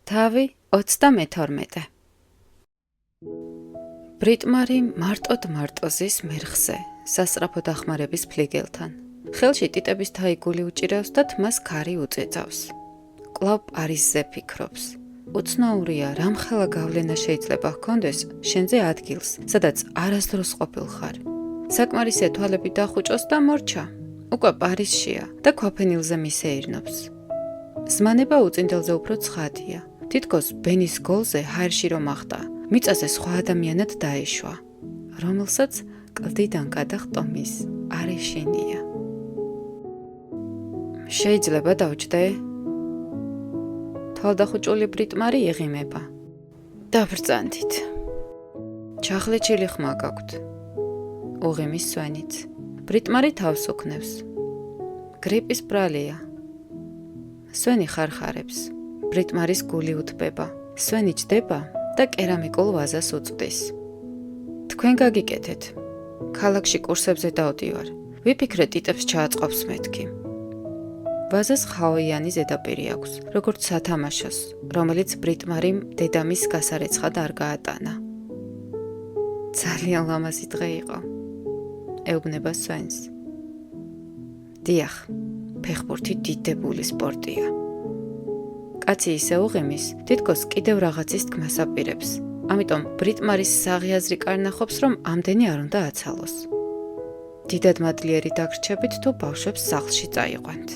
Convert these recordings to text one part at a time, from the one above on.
თავი 32. ბრიტმარი მარტოდ ზის მერხზე, სასწრაფო დახმარების ფლიგელთან. ხელში ტიტების თაიგული უჭირავს და თმას ქარი უწეწავს. კვლავ პარიზზე ფიქრობს. უცნაურია, რამხელა გავლენა შეიძლება ჰქონდეს შენზე ადგილს, სადაც არასდროს ყოფილ ხარ. საკმარისია თვალები დახუჭოს და მორჩა. უკვე პარიზშია და ქვაფენილზე მისეირნობს. ზმანება უწინდელზე უფრო ცხადია. თითქოს ბენის გოლზე ჰაერში რომ ახტა, მიწაზე სხვა ადამიანად დაეშვა, რომელსაც კლდიდან გადახტომის არ ეშინია. შეიძლება დავჭდე? თვალდახუჭული ბრიტმარი იღიმება. დაბრძანდით. ჩახლეჩილი ხმა გაქვთ. უღიმის სვენიც. ბრიტმარი თავს უქნევს. გრიპის ბრალია. სვენი ხარხარებს. ბრიტმარის გული უთბება. სვენი ჯდება და კერამიკულ ვაზას უწვდის. თქვენ გაგიკეთეთ. ქალაქში კურსებზე დავდივარ. ვიფიქრე ტიტებს ჩააწყობს მეთქი. ვაზას ხაოიანი ზედაპირი აქვს, როგორც სათამაშოს, რომელიც ბრიტმარიმ დედამის გასარეცხად არ გაატანა. ძალიან ლამაზი დღე იყო. ეუბნება სვენს. დიახ, ფეხბურთი დიდებული სპორტია. კაცი ისე უღიმის, თითქოს კიდევ რაღაცის თქმას აპირებს. ამიტომ ბრიტმარის საღიაზრი კარნახობს, რომ ამდენი არ უნდა აცალოს. დიდად მადლიერი დაგრჩებით თუ ბავშვებს სახლში წაიყვანთ.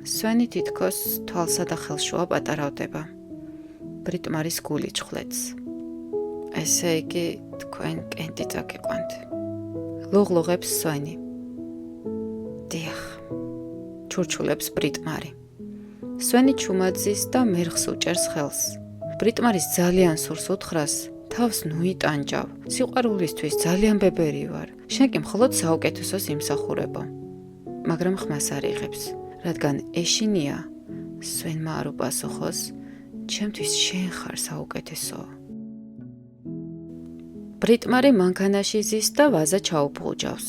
სვენი თითქოს თვალსა და ხელშუა პატარავდება. ბრიტმარის გული ჩხლეთს. ესე იგი, თქვენ კენტი წაგიყვანთ. ლუღლუღებს სვენი. დიახ, ჩურჩულებს ბრიტმარი. სვენი ჩუმაძის და მერხს უჭერს ხელს. ბრიტმარის ძალიან სურს უთხრას, თავს ნუიტანჯავ, სიყვარულისთვის ძალიან ბებერი ვარ, შენ კი მხოლოდ საუკეთესოს იმსახურებო. მაგრამ ხმას არ იღებს, რადგან ეშინია, სვენმა არ უპასუხოს, ჩემთვის შენ ხარ საუკეთესო. ბრიტმარი მანქანაში ზის და ვაზა ჩაუბრუჯავს.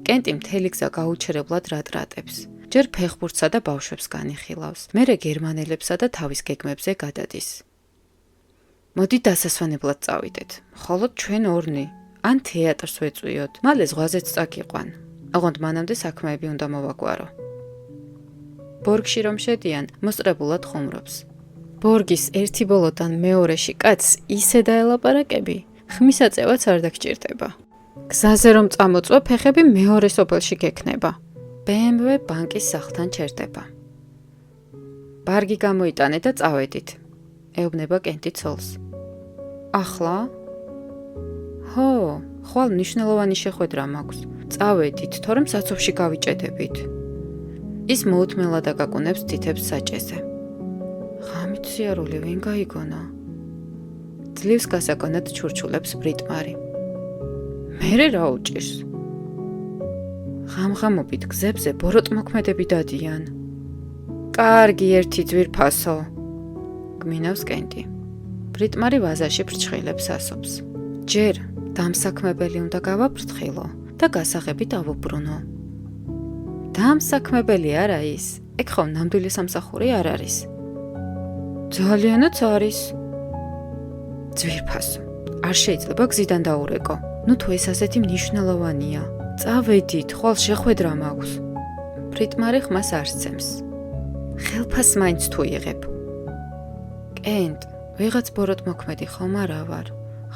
კენტი მთელი გზა გაუჩერებლად რატრატებს. ჯერ ფეხბურთსა და ბავშვებს განიხილავს, მერე გერმანელებსა და თავის გეგმებზე გადადის. მოდი დასასვენებლად წავიდეთ, მხოლოდ ჩვენ ორნი, ან თეატრს ვეწვიოთ, მალე ზღვაზეც წაგიყვან. ოღონდ მანამდე საქმეები უნდა მოვაგვარო. ბორგში რომ შედიან, მოსწრებულად ხუმრობს. ბორგის ერთი ბოლოდან მეორეში კაცს ისე დაელაპარაკები, ხმისაწევაც არ დაგჭირდება. გზაზე რომ წამოწვა, ფეხები მეორე სოფელში გექნება. BMW ბანკის სახლთან ჩერდება. ბარგი გამოიტანე და წავედით. ეუბნება კენტი ცოლს. ახლა? ჰო, ხვალ მნიშვნელოვანი შეხვედრა მაქვს. წავედით, თორემ საცობში გავიჭედებით. ის მოუთმელად აკაკუნებს თითებს საჭეზე. ღამით სიარული ვინ გაიგონა? ძლივს გასაგონად ჩურჩულებს ბრიტმარი. მერე რა უჭირს? ღამღამობით გზებზე ბოროტმოქმედები დადიან. კარგი ერთი ძვირფასო. გმინავს კენტი. ბრიტმარი ვაზაში ფრჩხილებს ასობს. ჯერ დამსაქმებელი უნდა გავაფრთხილო და გასაღებით ავუბრუნო. დამსაქმებელი არა ის, ეგ ხომ ნამდვილი სამსახური არ არის. ძალიანაც არის. ძვირფასო, არ შეიძლება გზიდან დაურეკო. ნუ თუ ეს ასეთი მნიშვნელოვანია. წავედით, ხვალ შეხვედრა მაქვს. ბრიტმარი ხმას არ სცემს. ხელფას მაინც თუ იღებ. კენტ, ვიღაც ბოროტმოქმედი ხომ არა ვარ.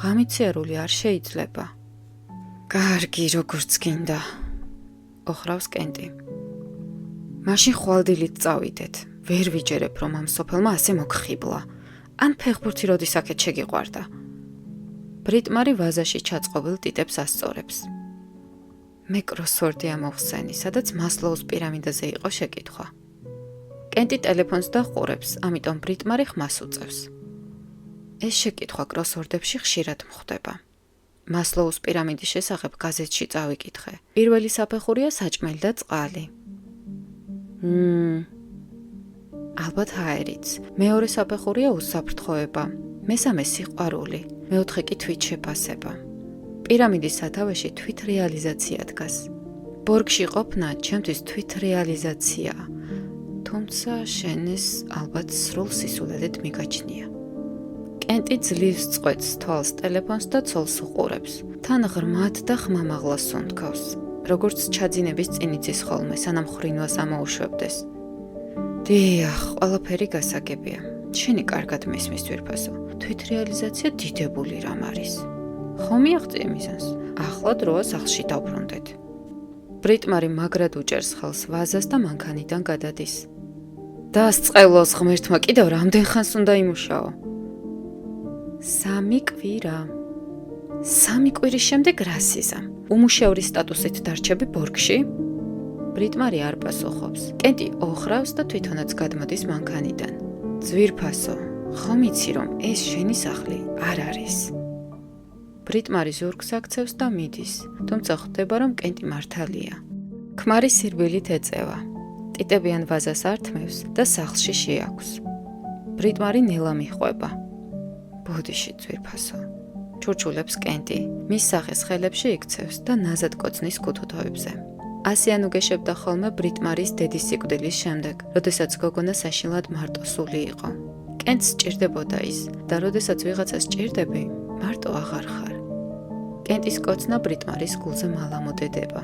ღამით სიარული არ შეიძლება. კარგი, როგორც გინდა. ოხრავს კენტი. მაშინ ხვალდილით წავიდეთ. ვერ ვიჯერებ, რომ ამ სოფელმა ასე მოგხიბლა. ან ფეხბურთი როდის აქეთ შეგიყვარდა. ბრიტმარი ვაზაში ჩაწყობილ ტიტებს ასწორებს. მე კროსვორდი ამოვხსენი, სადაც მასლოუს პირამიდაზე იყო შეკითხვა. კენტი ტელეფონს დაჰყურებს, ამიტომ ბრიტმარი ხმას უწევს. ეს შეკითხვა კროსვორდებში ხშირად მხვდება. მასლოუს პირამიდის შესახებ გაზეთში წავიკითხე. პირველი საფეხურია საჭმელი და წყალი. ალბათ ჰაერიც. მეორე საფეხურია უსაფრთხოება. მესამე სიყვარული. მეოთხე კი თვითშეფასება. პირამიდის სათავეში თვითრეალიზაცია დგას. ბორგში ყოფნა ჩემთვის თვითრეალიზაციაა. თუ თუმცა შენეს ალბათ სრულ სისულელით მიგაჩნია. კენტი ძლივს წყვეტს თვალს ტელეფონს და ცოლს უყურებს. თან ღრმად და ხმამაღლა სუნთქავს, როგორც ჩაძინების წინ იცის ხოლმე, სანამ ხრინვას ამოუშვებდეს. დიახ, ყველაფერი გასაგებია. შენი კარგად მესმის ძვირფასო. თვითრეალიზაცია დიდებული რამ არის. ხომ მიაღწია მიზანს? ახლა დროა სახლში დავბრუნდეთ. ბრიტმარი მაგრად უჭერს ხელს ვაზას და მანქანიდან გადადის. დასწყევლოს ღმერთმა კიდევ რამდენ ხანს უნდა იმუშაო? 3 კვირა. 3 კვირის შემდეგ რა სიზამ? უმუშეური სტატუსით დარჩები ბორგში? ბრიტმარი არ პასუხობს. კენტი ოხრავს და თვითონაც გადმოდის მანქანიდან. ძვირფასო, ხომ იცი რომ ეს შენი სახლი არ არის? ბრიტმარი ზურგს აქცევს და მიდის, თუმცა ხვდება რომ კენტი მართალია. ქმარი სირბილით ეწევა. ტიტებიან ვაზას ართმევს და სახლში შეაქვს. ბრიტმარი ნელა მიჰყვება. ბოდიში ძვირფასო. ჩურჩულებს კენტი, მის სახეს ხელებში იქცევს და ნაზად კოცნის კუთუთოებზე. ასიან უგეშებდა ხოლმე ბრიტმარის დედის სიკვდილის შემდეგ, როდესაც გოგონა საშინლად მარტოსული იყო. კენტს სჭირდებოდა ის და როდესაც ვიღაცას სჭირდები, მარტო აღარ ხარ. კენტის კოცნა ბრიტმარის გულზე მალამოდედება.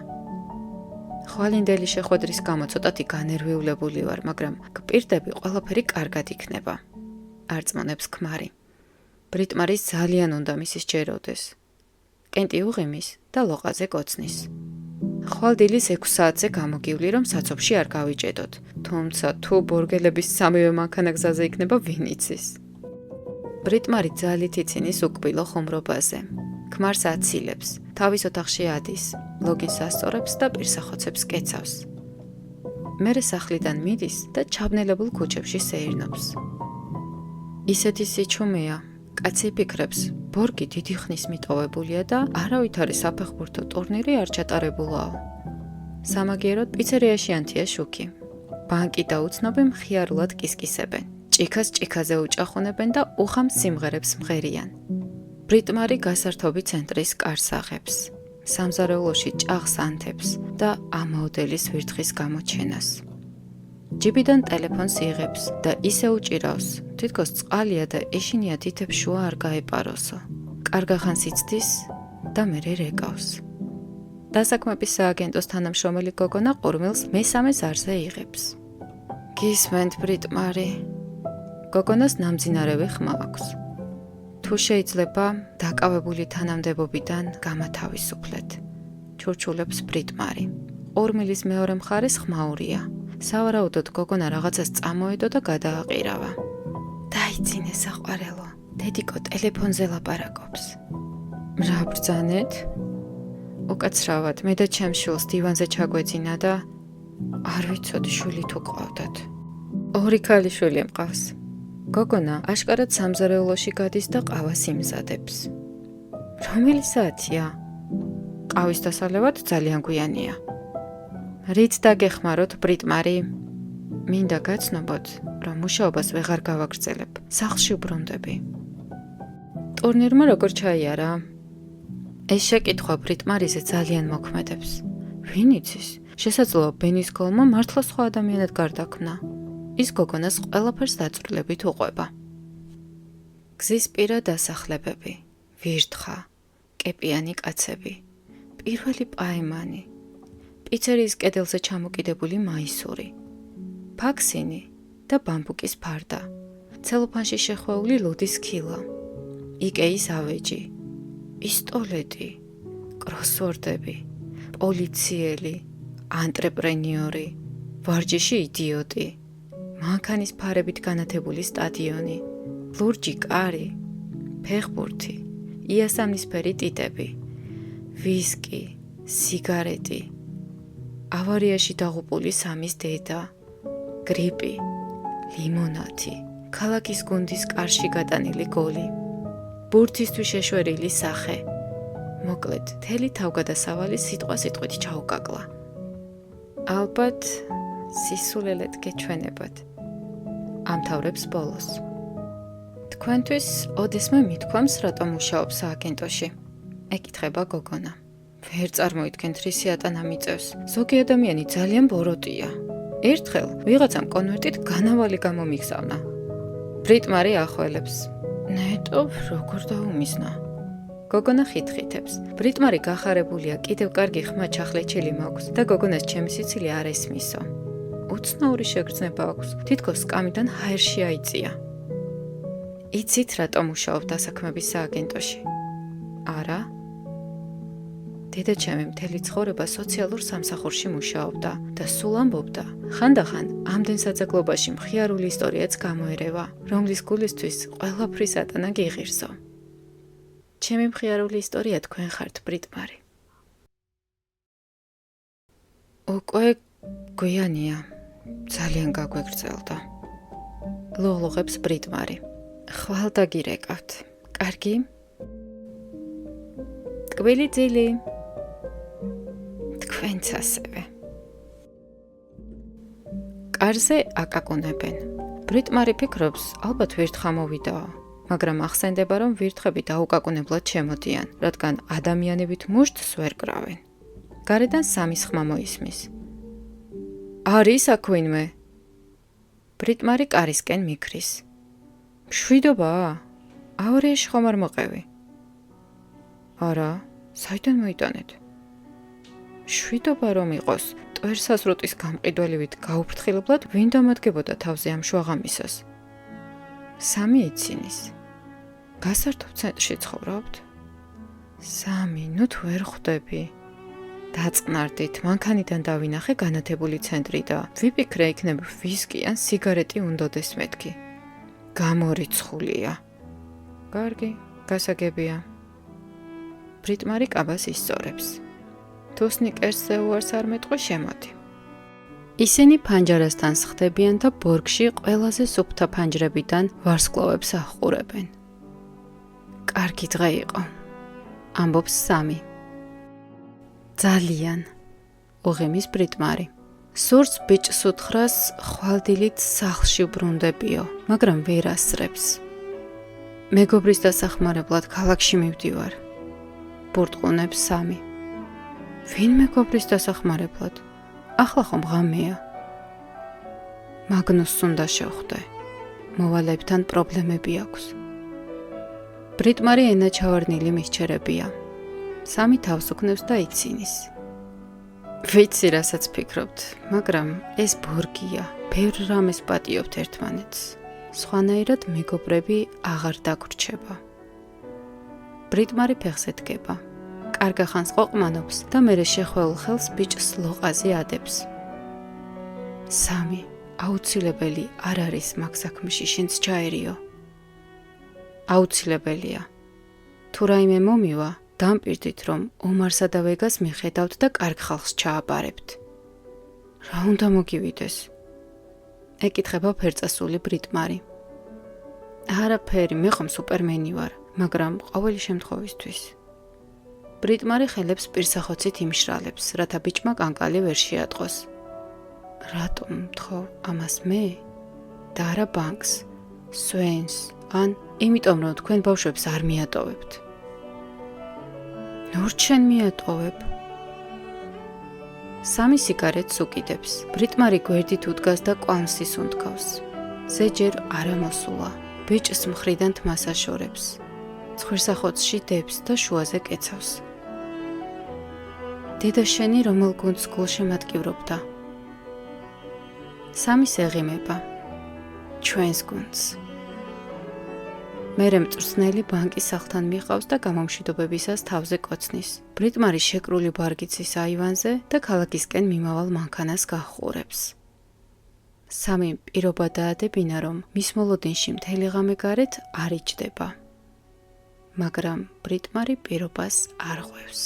ხვალინდელი შეხვედრის გამო ცოტათი განერვიულებული ვარ, მაგრამ გპირდები ყველაფერი კარგად იქნება. არწმუნებს ქმარი. ბრიტმარის ძალიან უნდა მისის ჯეროდეს. კენტი უღიმის და ლოყაზე კოცნის. ხვალდილის 6 საათზე გამოგივლი რომ საცობში არ გავიჭედოთ, თუმცა თუ ბორგელების სამივე მანქანა გზაზე იქნება ვინ იცის. ბრიტმარი ძალით იცინის უკბილო ხუმრობაზე. ქმარს აცილებს, თავის ოთახში ადის, ლოგინს ასწორებს და პირსახოცებს კეცავს. მერე სახლიდან მიდის და ჩაბნელებულ ქუჩებში სეირნობს. ისეთი სიჩუმეა, კაცი ფიქრებს, ბორგი დიდი ხნის მიტოვებულია და არავითარი საფეხბურთო ტურნირი არ ჩატარებულაო. სამაგიეროდ პიცერიაში ანთია შუქი. ბანკი და უცნობი მხიარულად კისკისებენ. ჭიქას ჭიქაზე უჭახუნებენ და უხამს სიმღერებს მღერიან. ბრიტმარი გასართობი ცენტრის კარს აღებს. სამზარეულოში ჭაღს ანთებს და ამაოდელის ვირთხის გამოჩენას. ჯიბიდან ტელეფონს იღებს და ისე უჭირავს, თითქოს წყალია და ეშინია თითებს შუა არ გაეპაროსო. კარგახანს იცდის და მერე რეკავს. დასაქმების სააგენტოს თანამშრომელი გოგონა ყურმილს მესამე ზარზე იღებს. გისმენთ ბრიტმარი. გოგონას ნამძინარევი ხმა აქვს. თუ შეიძლება, დაკავებული თანამდებობიდან გამათავისუფლეთ. ჩურჩულებს ბრიტმარი. ყურმილის მეორე მხარეს ხმაურია. სავარაუდოდ გოგონა რაღაცას წამოედო და გადააყირავა. დაიძინე საყვარელო, დედიკო ტელეფონზე ლაპარაკობს. რა ბრძანეთ? უკაცრავად, მე და ჩემს შვილს დივანზე ჩაგვეძინა და არ ვიცოდი შვილი თუ ყავდათ. 2 ქალიშვილი მყავს. გოგონა აშკარად სამზარეულოში გადის და ყავას იმზადებს. რომელი საათია? ყავის დასალევად ძალიან გვიანია. რით დაგეხმაროთ ბრიტმარი? მინდა გაცნობოთ, რომ მუშაობას ვეღარ გავაგრძელებ, სახლში უბრუნდები. ტურნირმა როგორ ჩაიარა? ეს შეკითხვა ბრიტმარიზე ძალიან მოქმედებს. ვინ იცის? შესაძლოა ბენის გოლმა მართლა სხვა ადამიანად გარდაქმნა. ის გოგონას ყველაფერს დაწვრილებით უყვება. გზის პირა დასახლებები, ვირთხა, კეპიანი კაცები, პირველი პაემანი, პიცერიის კედელზე ჩამოკიდებული მაისური, ფაქსინი და ბამბუკის ფარდა, ცელოფანში შეხვეული ლუდის ქილა, იკეის ავეჯი, პისტოლეტი, კროსვორდები, პოლიციელი, ანტრეპრენიორი, ვარჯიში იდიოტი, მანქანის ფარებით განათებული სტადიონი, ლურჯი კარი, ფეხბურთი, იასამნისფერი ტიტები, ვისკი, სიგარეტი, ავარიაში დაღუპული სამის დედა, გრიპი, ლიმონათი, ქალაქის გუნდის კარში გატანილი გოლი, ბურთისთვის შეშვერილი სახე, მოკლედ, მთელი თავგადასავალი სიტყვით ჩაუკაკლა. ალბათ სისულელეთ გეჩვენებათ. ამთავრებს ბოლოს. თქვენთვის ოდესმე მithქვამს, რატომ მუშაობს სააგენტოში? ეკითხება გოგონა. ვერ წარმოიდგენთ რისი ატანა მიწევს. ზოგი ადამიანი ძალიან ბოროტია. ერთხელ ვიღაცამ კონვერტით განავალი გამომიგზავნა. ბრიტმარი ახველებს. ნეტო როგორ დაუმიზნა? გოგონა ხითხითებს. ბრიტმარი გახარებულია, კიდევ კარგი ხმა ჩახლეჩილი მაქვს და გოგონას ჩემი სიცილი არ ესმისო. უცნაური შეგრძნება აქვს, თითქოს სკამიდან ჰაერში აიწია. იცით რატომ მუშაობ დასაქმების სააგენტოში? არა? დედაჩემი მთელი ცხოვრება სოციალურ სამსახურში მუშაობდა და სულ ამბობდა, ხანდახან ამდენ საძაგლობაში მხიარული ისტორიაც გამოერევა, რომლის გულისთვის ყველაფრის ატანა გიღირსო. ჩემი მხიარული ისტორია თქვენ ხართ, ბრიტმარი. უკვე გვიანია, ძალიან გაგვეგრძელდა. ლოღლოღებს ბრიტმარი. ხვალ დაგირეკავთ. კარგი? ტკბილი ძილი. თქვენც ასევე. კარზე აკაკუნებენ. ბრიტმარი ფიქრობს, ალბათ ვირთხა მოვიდაო, მაგრამ ახსენდება, რომ ვირთხები დაუკაკუნებლად შემოდიან, რადგან ადამიანებით მუშტს ვერ კრავენ. გარედან სამის ხმა მოისმის. არის აქ ვინმე? ბრიტმარი კარისკენ მიქრის. მშვიდობაა? ავარიაში ხომ არ მოყევი? არა, საიდან მოიტანეთ? მშვიდობა რომ იყოს, ტვერსაზრუტის გამყიდველივით გაუფრთხილებლად ვინ დამადგებოდა თავზე ამ შუაღამისას? სამი იცინის. გასართობ ცენტრში ცხოვრობთ? სამი, ნუ თუ ვერ ხვდები. დაწყნარდით, მანქანიდან დავინახე განათებული ცენტრი და ვიფიქრე იქნებ ვისკი ან სიგარეტი უნდოდეს მეთქი. გამორიცხულია. კარგი, გასაგებია. ბრიტმარი კაბას ისწორებს. თუ სნიკერსზე უარს არ მეტყვი, შემოდი. ისინი ფანჯარასთან სხდებიან და ბორგში ყველაზე სუფთა ფანჯრებიდან ვარსკვლავებს აჰყურებენ. კარგი დღე იყო, ამბობს სამი. ძალიან, უღიმის ბრიტმარი. სურს ბიჭს უთხრას ხვალდილით სახლში ვბრუნდებიო, მაგრამ ვერ ასწრებს. მეგობრის დასახმარებლად ქალაქში მივდივარ. ბურტყუნებს სამი. ვინ მეგობრის დასახმარებლად? ახლა ხომ ღამეა. მაგნუსს უნდა შევხვდე. მოვალეებთან პრობლემები აქვს. ბრიტმარი ენაჩავარნილი მისჩერებია. სამი თავს უქნევს და იცინის. ვიცი, რასაც ფიქრობთ, მაგრამ ეს ბორგია, ბევრ რამეს პატიობთ ერთმანეთს. სხვანაირად მეგობრები აღარ დაგვრჩება. ბრიტმარი ფეხზე დგება. კარგა ხანს ყოყმანობს და მერე შეხვეულ ხელს ბიჭს ლოყაზე ადებს. სამი, აუცილებელი არ არის მაგ საქმეში შენც ჩაერიო. აუცილებელია. თუ რაიმე მომივა, დამპირდით, რომ ომარსა და ვეგას მიხედავთ და კარგ ხალხს ჩააბარებთ. რა უნდა მოგივიდეს? ეკითხება ფერწასული ბრიტმარი. არაფერი, მე ხომ სუპერმენი ვარ, მაგრამ ყოველი შემთხვევისთვის. ბრიტმარი ხელებს პირსახოცით იმშრალებს, რათა ბიჭმა კანკალი ვერ შეატყოს. რატომ მთხოვ ამას მე? და არა ბანკს, სვენს, ან იმიტომ რომ თქვენ ბავშვებს არ მიატოვებთ. ნორ ჩენ მიატოვებ. სამი სიგარეტს უკიდებს. ბრიტმარი გვერდით უდგას და კვანსის უნთქავს. ზეჯერ არ ამოსულა. ბიჭს მხრიდან თმას აშორებს. ცხვირსახოცში დებს და შუაზე კეცავს. დედა შენი რომელ გუნდს გულშემატკივრობდა? სამის ეღიმება. ჩვენს გუნდს. მერე მწვრთნელი ბანკის სახლთან მიყავს და გამომშვიდობებისას თავზე კოცნის. ბრიტმარი შეკრული ბარგიცის აივანზე და ქალაქისკენ მიმავალ მანქანას გაჰყურებს. სამი პირობა დაადებინა, რომ მის მოლოდინში მთელი ღამე გარეთ არ იჯდება. მაგრამ ბრიტმარი პირობას არ ღვევს.